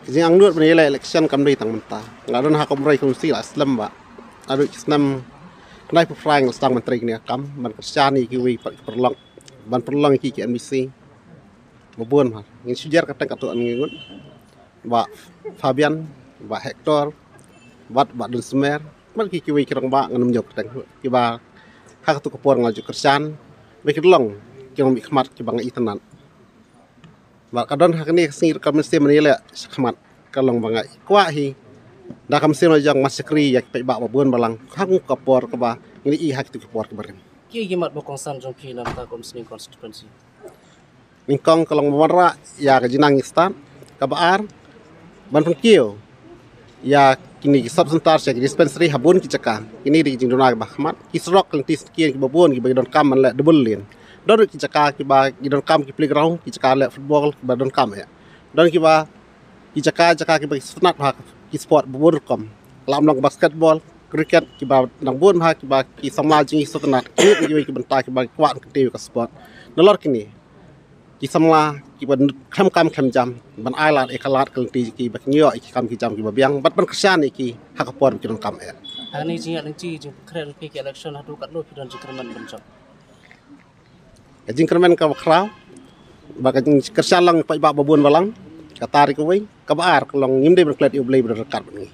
jing ang nut bani election kam dei tang mentah ngadon ha kom rei kongsi la Islam ba adu snam knai pu frang stang menteri ni kam ban kerjani ki wi perlong ban perlong ki NBC mabun ha ngin sujar katang katu an ngun ba Fabian ba Hector wat ba dun smer man ki wi kirang ba nganum jok tang ki ba ha katu ko por ngaju kerjan wi kerlong ki mi khmat ki bang itanan ba kadon hak ni singir kam mesti menile khmat kalong bangai kwa hi dah kam sim jang maskri yak pe ba babun balang hang kapor ka ba ini i hak tu kapor ka barem ki gimat bokong san jong ki nam ta komsning constituency ningkong kalong mara ya ka jinang istan ka baar ban pengkio ya kini subsentar sek dispensary habun ki caka kini di jinduna ba khmat ki srok lang tis ki babun ki don kam man le double lane don ki caka ki ba ki don kam ki playground ki caka le football ba don kam ya don ki ba ki caka ki ba sunat ha ki sport babun kom lam long basketball cricket ki ba nang bun ha ki ba ki samla jing sunat ki ki benta ki ba kwat ki ka sport nolor kini ki samla ki ba kham kam kham jam ban ailat ekalat kelti ki ba nyo ki kam ki jam ki ba biang bat ban kersan ki ha ka por ki don kam ya ani jing yang ji jing kren ki election hadu kat lo pidon jingkerman bencok jingkerman ka kraw ba ka kersan lang pa ba babun balang ka tarik oi ka baar kalong ngim de ban klet yu blai ber rekat ni